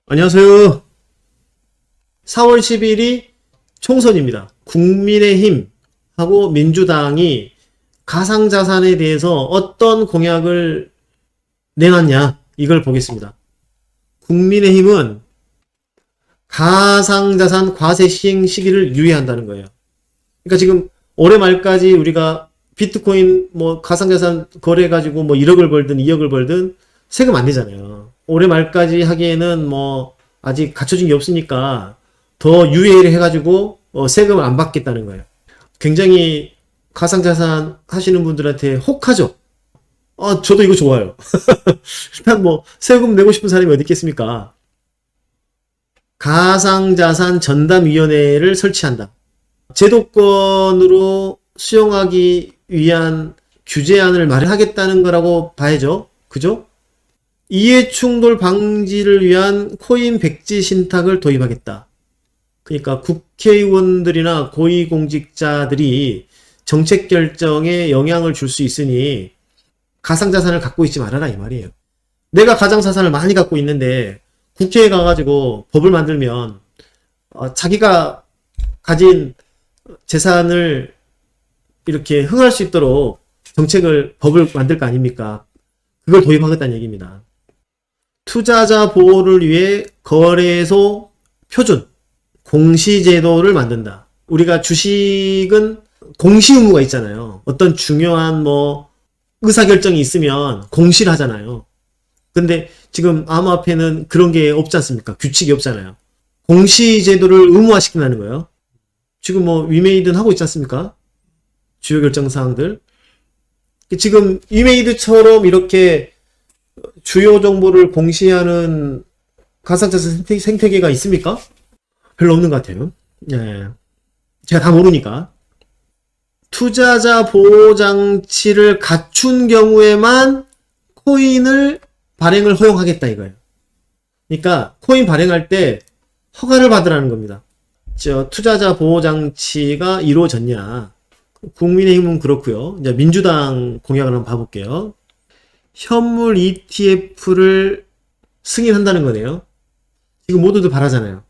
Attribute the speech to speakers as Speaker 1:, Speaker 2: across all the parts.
Speaker 1: 안녕하세요. 4월 10일이 총선입니다. 국민의힘하고 민주당이 가상자산에 대해서 어떤 공약을 내놨냐, 이걸 보겠습니다. 국민의힘은 가상자산 과세 시행 시기를 유예한다는 거예요. 그러니까 지금 올해 말까지 우리가 비트코인 가상자산 거래해가지고 1억을 벌든 2억을 벌든 세금 안 내잖아요. 올해 말까지 하기에는 아직 갖춰진 게 없으니까 더 유예를 해가지고 세금을 안 받겠다는 거예요. 굉장히 가상자산 하시는 분들한테 혹하죠. 저도 이거 좋아요. 일단 세금 내고 싶은 사람이 어디 있겠습니까? 가상자산 전담위원회를 설치한다. 제도권으로 수용하기 위한 규제안을 마련하겠다는 거라고 봐야죠. 그죠? 이해충돌 방지를 위한 코인 백지 신탁을 도입하겠다. 그러니까 국회의원들이나 고위공직자들이 정책 결정에 영향을 줄 수 있으니 가상자산을 갖고 있지 말아라, 이 말이에요. 내가 가상자산을 많이 갖고 있는데 국회에 가가지고 법을 만들면 자기가 가진 재산을 이렇게 흥할 수 있도록 법을 만들 거 아닙니까? 그걸 도입하겠다는 얘기입니다. 투자자 보호를 위해 거래소 표준, 공시제도를 만든다. 우리가 주식은 공시 의무가 있잖아요. 어떤 중요한 의사결정이 있으면 공시를 하잖아요. 근데 지금 암호화폐는 그런 게 없지 않습니까? 규칙이 없잖아요. 공시제도를 의무화시킨다는 거예요. 지금 위메이드는 하고 있지 않습니까? 주요 결정사항들. 지금 위메이드처럼 이렇게 주요 정보를 공시하는 가상자산 생태계가 있습니까? 별로 없는 것 같아요. 예. 제가 다 모르니까. 투자자 보호장치를 갖춘 경우에만 코인을 발행을 허용하겠다, 이거예요. 그러니까 코인 발행할 때 허가를 받으라는 겁니다. 투자자 보호장치가 이루어졌냐. 국민의힘은 그렇고요. 이제 민주당 공약을 한번 봐볼게요. 현물 ETF를 승인한다는 거네요. 지금 모두들 바라잖아요.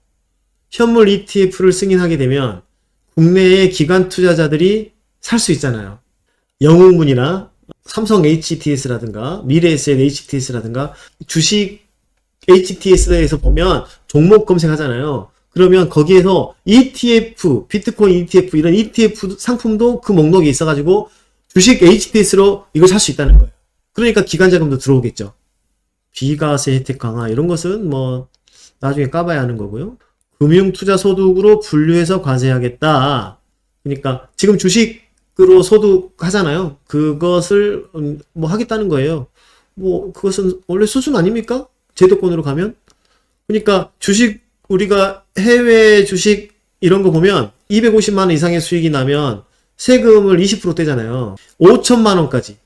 Speaker 1: 현물 ETF를 승인하게 되면 국내의 기관 투자자들이 살 수 있잖아요. 영웅문이나 삼성 HTS라든가 미래에셋 HTS라든가 주식 HTS에서 보면 종목 검색하잖아요. 그러면 거기에서 ETF, 비트코인 ETF 이런 ETF 상품도 그 목록에 있어가지고 주식 HTS로 이걸 살 수 있다는 거예요. 그러니까 기관 자금도 들어오겠죠. 비과세 혜택 강화 이런 것은 나중에 까봐야 하는 거고요. 금융투자소득으로 분류해서 과세하겠다. 그러니까 지금 주식으로 소득 하잖아요. 그것을 하겠다는 거예요. 그것은 원래 수준 아닙니까? 제도권으로 가면. 그러니까 주식 우리가 해외 주식 이런 거 보면 250만 원 이상의 수익이 나면 세금을 20% 떼잖아요. 5천만 원까지.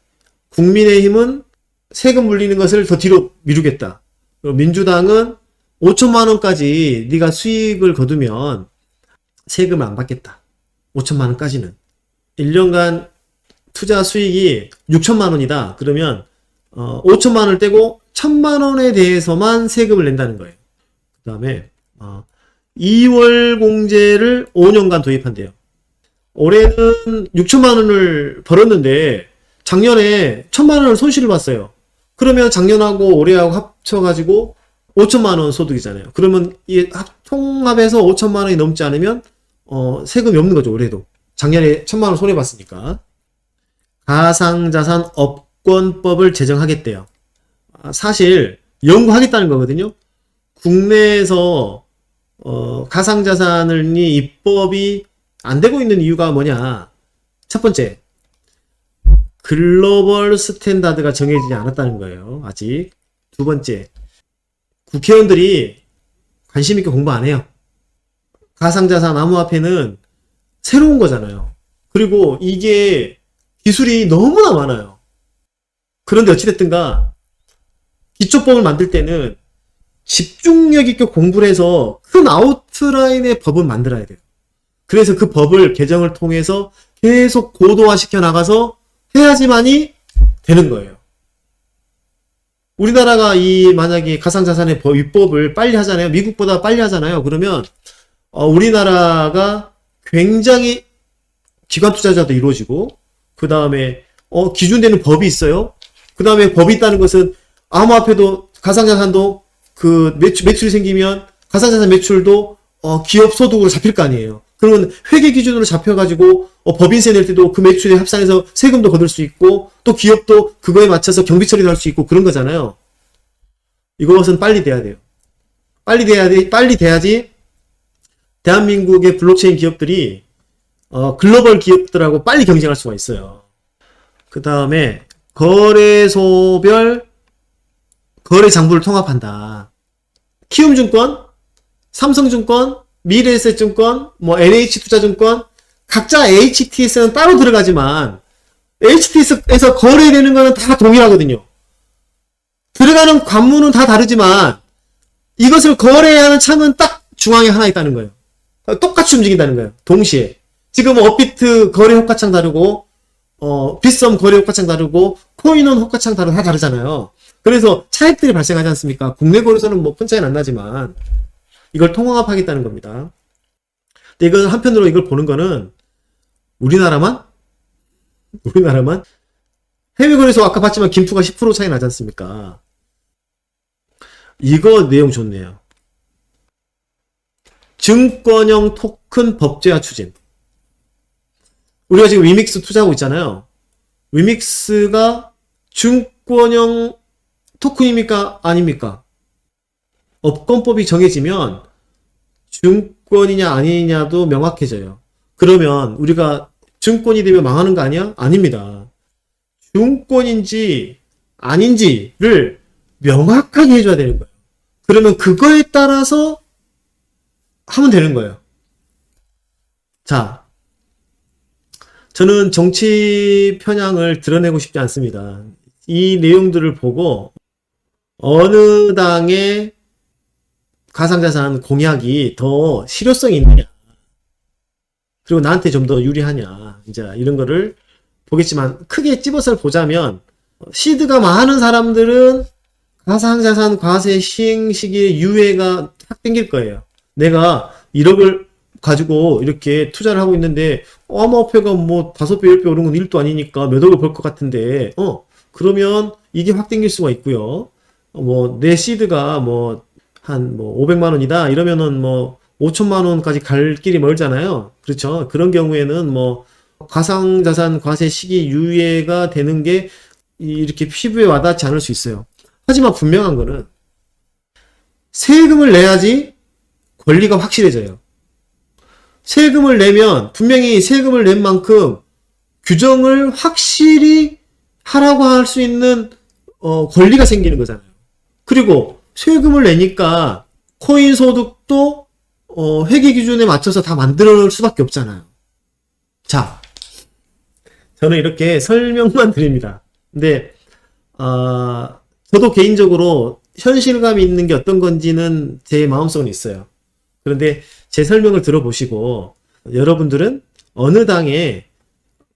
Speaker 1: 국민의힘은 세금 물리는 것을 더 뒤로 미루겠다. 민주당은 5천만 원까지 네가 수익을 거두면 세금을 안 받겠다. 5천만 원까지는. 1년간 투자 수익이 6천만 원이다. 그러면 5천만 원을 떼고 1천만 원에 대해서만 세금을 낸다는 거예요. 그 다음에 2월 공제를 5년간 도입한대요. 올해는 6천만 원을 벌었는데 작년에 1천만 원을 손실을 봤어요. 그러면 작년하고 올해하고 합쳐가지고 5천만 원 소득이잖아요. 그러면 이 통합해서 5천만 원이 넘지 않으면 세금이 없는 거죠. 올해도. 작년에 1천만 원 손해봤으니까. 가상자산 업권법을 제정하겠대요. 사실 연구하겠다는 거거든요. 국내에서 가상자산이 입법이 안 되고 있는 이유가 뭐냐. 첫 번째, 글로벌 스탠다드가 정해지지 않았다는 거예요. 아직. 두 번째, 국회의원들이 관심 있게 공부 안 해요. 가상자산 암호화폐는 새로운 거잖아요. 그리고 이게 기술이 너무나 많아요. 그런데 어찌됐든가 기초법을 만들 때는 집중력 있게 공부를 해서 큰 아웃라인의 법을 만들어야 돼요. 그래서 그 법을 개정을 통해서 계속 고도화시켜 나가서 해야지만이 되는 거예요. 우리나라가 이 만약에 가상자산의 입법을 빨리 하잖아요. 미국보다 빨리 하잖아요. 그러면 우리나라가 굉장히 기관 투자자도 이루어지고 그 다음에 기준되는 법이 있어요. 그 다음에 법이 있다는 것은 암호화폐도 가상자산도 그 매출이 생기면 가상자산 매출도 기업 소득으로 잡힐 거 아니에요. 그러면 회계 기준으로 잡혀가지고 법인세 낼 때도 그 매출에 합산해서 세금도 거둘 수 있고 또 기업도 그거에 맞춰서 경비 처리도 할 수 있고 그런 거잖아요. 이것은 빨리 돼야 돼요. 빨리 돼야지 대한민국의 블록체인 기업들이 글로벌 기업들하고 빨리 경쟁할 수가 있어요. 그 다음에 거래소별 거래 장부를 통합한다. 키움증권, 삼성증권, 미래에셋증권, NH투자증권 각자 HTS는 따로 들어가지만 HTS에서 거래되는 거는 다 동일하거든요. 들어가는 관문은 다 다르지만 이것을 거래하는 창은 딱 중앙에 하나 있다는 거예요. 똑같이 움직인다는 거예요. 동시에. 지금 업비트 거래 호가창 다르고 빗썸 거래 호가창 다르고 코인원 호가창 다 다르잖아요. 그래서 차익들이 발생하지 않습니까? 국내 거래소는 큰 차이는 안 나지만 이걸 통합하겠다는 겁니다. 근데 이건 한편으로 이걸 보는 거는 우리나라만 해외 거래소 아까 봤지만 김투가 10% 차이 나지 않습니까? 이거 내용 좋네요. 증권형 토큰 법제화 추진. 우리가 지금 위믹스 투자하고 있잖아요. 위믹스가 증권형 토큰입니까? 아닙니까? 업권법이 정해지면 증권이냐 아니냐도 명확해져요. 그러면 우리가 증권이 되면 망하는 거 아니야? 아닙니다. 증권인지 아닌지를 명확하게 해줘야 되는 거예요. 그러면 그거에 따라서 하면 되는 거예요. 자, 저는 정치 편향을 드러내고 싶지 않습니다. 이 내용들을 보고 어느 당의 가상자산 공약이 더 실효성이 있느냐, 그리고 나한테 좀 더 유리하냐, 이제 이런 거를 보겠지만 크게 찝어서 보자면 시드가 많은 사람들은 가상자산 과세 시행 시기의 유예가 확 땡길 거예요. 내가 1억을 가지고 이렇게 투자를 하고 있는데 암호화폐가 5배, 10배 오른 건 1도 아니니까 몇 억을 벌 것 같은데 그러면 이게 확 땡길 수가 있고요. 내 시드가 한 500만 원이다 이러면은 5천만 원까지 갈 길이 멀잖아요. 그렇죠? 그런 경우에는 가상자산 과세 시기 유예가 되는 게 이렇게 피부에 와닿지 않을 수 있어요. 하지만 분명한 거는 세금을 내야지 권리가 확실해져요. 세금을 내면 분명히 세금을 낸 만큼 규정을 확실히 하라고 할 수 있는 권리가 생기는 거잖아요. 그리고 세금을 내니까 코인 소득도 회계 기준에 맞춰서 다 만들어 놓을 수밖에 없잖아요. 자, 저는 이렇게 설명만 드립니다. 근데 저도 개인적으로 현실감이 있는 게 어떤 건지는 제 마음속에 있어요. 그런데 제 설명을 들어보시고 여러분들은 어느 당의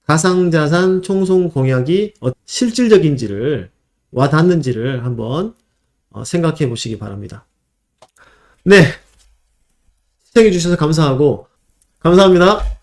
Speaker 1: 가상자산 총송 공약이 실질적인지를 와닿는지를 한번 생각해 보시기 바랍니다. 네, 시청해 주셔서 감사합니다.